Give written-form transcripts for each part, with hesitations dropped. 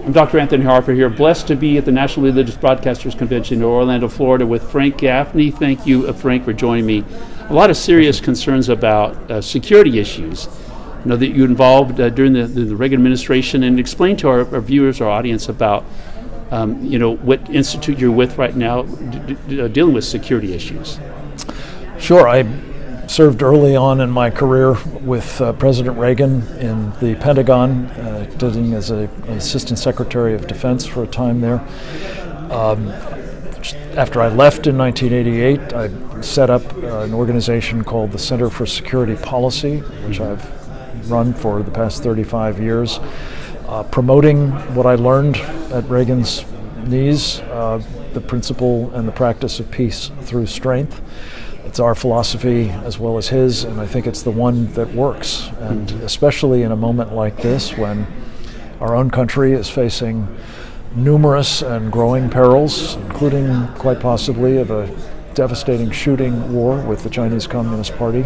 I'm Dr. Anthony Harper here, blessed to be at the National Religious Broadcasters Convention in Orlando, Florida with Frank Gaffney. Thank you, Frank, for joining me. A lot of serious concerns about security issues. I know that you involved during the Reagan administration, and explain to our viewers, our audience, about what institute you're with right now dealing with security issues. Sure. I served early on in my career with President Reagan in the Pentagon, acting as an Assistant Secretary of Defense for a time there. After I left in 1988, I set up an organization called the Center for Security Policy, which I've run for the past 35 years, promoting what I learned at Reagan's knees, the principle and the practice of peace through strength. It's our philosophy as well as his, and I think it's the one that works. And especially in a moment like this, when our own country is facing numerous and growing perils, including quite possibly of a devastating shooting war with the Chinese Communist Party,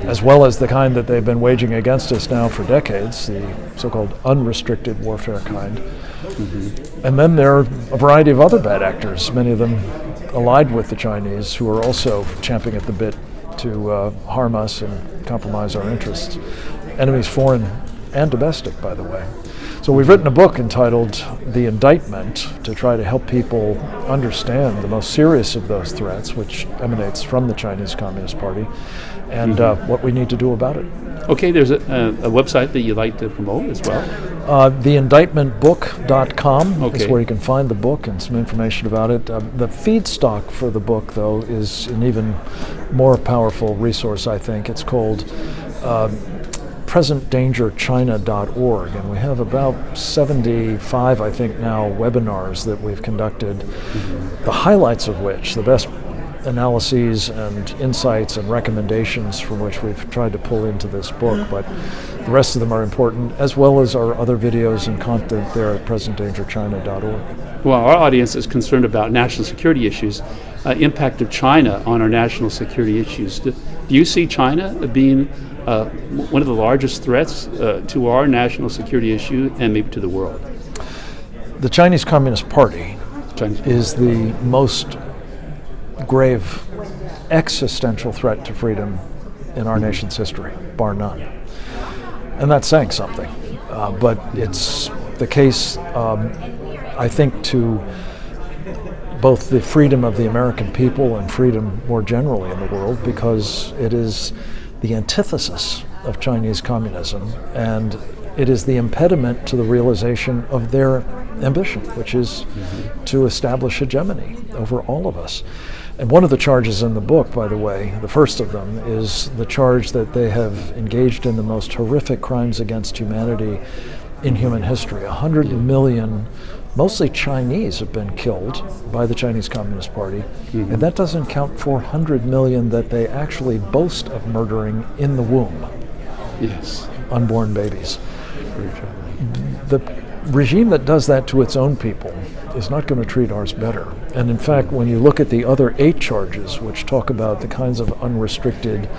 as well as the kind that they've been waging against us now for decades, the so-called unrestricted warfare kind. And then there are a variety of other bad actors, many of them allied with the Chinese, who are also champing at the bit to harm us and compromise our interests. Enemies foreign and domestic, by the way. So we've written a book entitled The Indictment to try to help people understand the most serious of those threats, which emanates from the Chinese Communist Party, and what we need to do about it. Okay, there's a website that you'd like to promote as well. TheIndictmentBook.com is where you can find the book and some information about it. The feedstock for the book, though, is an even more powerful resource, I think. It's called presentdangerchina.org, and we have about 75, I think now, webinars that we've conducted, the highlights of which, the best analyses and insights and recommendations from which we've tried to pull into this book, but the rest of them are important, as well as our other videos and content there at presentdangerchina.org. Well, our audience is concerned about national security issues, impact of China on our national security issues. Do you see China being one of the largest threats to our national security issue and maybe to the world? The Chinese Communist Party is the most grave existential threat to freedom in our nation's history, bar none. And that's saying something. But it's the case, I think, to both the freedom of the American people and freedom more generally in the world, because it is the antithesis of Chinese communism, and it is the impediment to the realization of their ambition, which is to establish hegemony over all of us. And one of the charges in the book, by the way, the first of them, is the charge that they have engaged in the most horrific crimes against humanity in human history. 100 million, mostly Chinese, have been killed by the Chinese Communist Party, and that doesn't count 400 million that they actually boast of murdering in the womb. Yes. Unborn babies. The regime that does that to its own people is not going to treat ours better. And in fact, when you look at the other 8 charges, which talk about the kinds of unrestricted,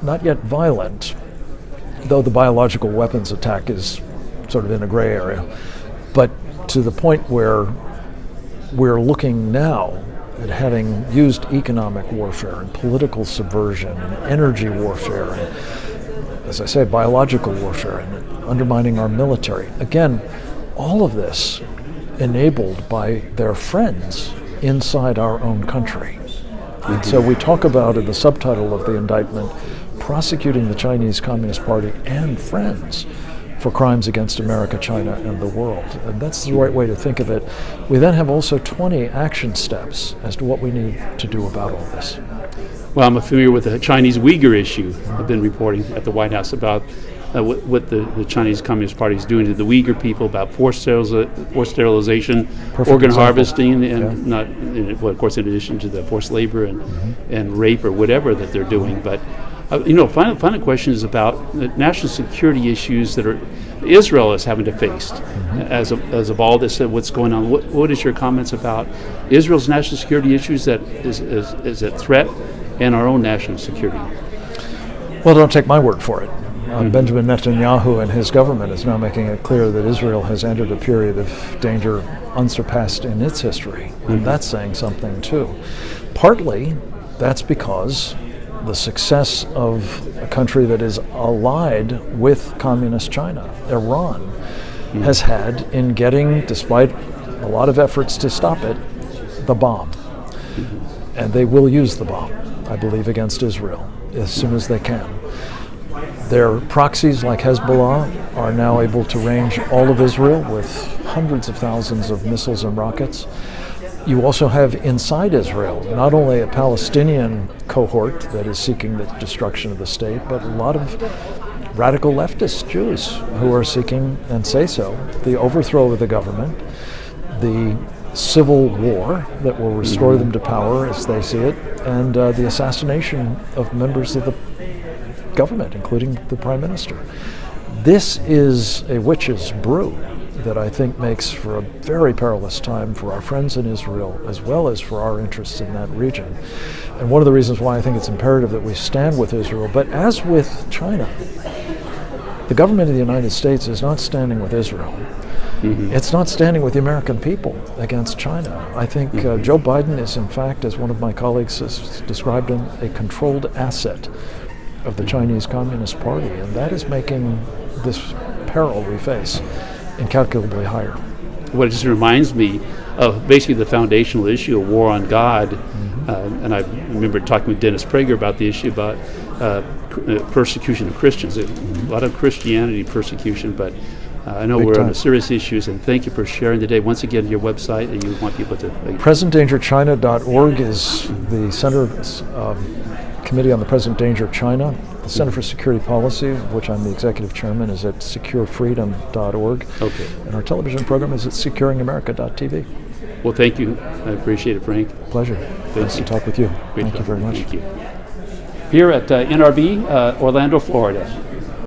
not yet violent, though the biological weapons attack is sort of in a gray area, but to the point where we're looking now at having used economic warfare and political subversion and energy warfare and, as I say, biological warfare and undermining our military. Again, all of this enabled by their friends inside our own country. And so we talk about, in the subtitle of the indictment, prosecuting the Chinese Communist Party and friends for crimes against America, China, and the world. And that's the right way to think of it. We then have also 20 action steps as to what we need to do about all this. Well, I'm familiar with the Chinese Uyghur issue. I've been reporting at the White House about what the Chinese Communist Party is doing to the Uyghur people, about forced sterilization, organ harvesting, and of course, in addition to the forced labor and rape or whatever that they're doing. But final question is about the national security issues that Israel is having to face as of all this, what's going on. What is your comments about Israel's national security issues that is a threat and our own national security? Well, don't take my word for it. Benjamin Netanyahu and his government is now making it clear that Israel has entered a period of danger unsurpassed in its history. And that's saying something too. Partly, that's because the success of a country that is allied with communist China, Iran, has had in getting, despite a lot of efforts to stop it, the bomb. And they will use the bomb, I believe, against Israel as soon as they can. Their proxies like Hezbollah are now able to range all of Israel with hundreds of thousands of missiles and rockets. You also have inside Israel not only a Palestinian cohort that is seeking the destruction of the state, but a lot of radical leftist Jews who are seeking, and say so, the overthrow of the government, the civil war that will restore them to power as they see it, and the assassination of members of the government, including the Prime Minister. This is a witch's brew that I think makes for a very perilous time for our friends in Israel as well as for our interests in that region. And one of the reasons why I think it's imperative that we stand with Israel, but as with China, the government of the United States is not standing with Israel. It's not standing with the American people against China. I think Joe Biden is, in fact, as one of my colleagues has described him, a controlled asset of the Chinese Communist Party, and that is making this peril we face incalculably higher. What it just reminds me of basically the foundational issue of war on God, and I remember talking with Dennis Prager about the issue about persecution of Christians. A lot of Christianity persecution, but I know we're on the serious issues, and thank you for sharing today. Once again, your website, and you want people to... PresentDangerChina.org is the Center Committee on the Present Danger of China. The Center for Security Policy, of which I'm the executive chairman, is at securefreedom.org. Okay. And our television program is at securingamerica.tv. Well, thank you. I appreciate it, Frank. Pleasure. Nice to talk with you. Great Thank you very much. Thank you. Here at NRB, Orlando, Florida.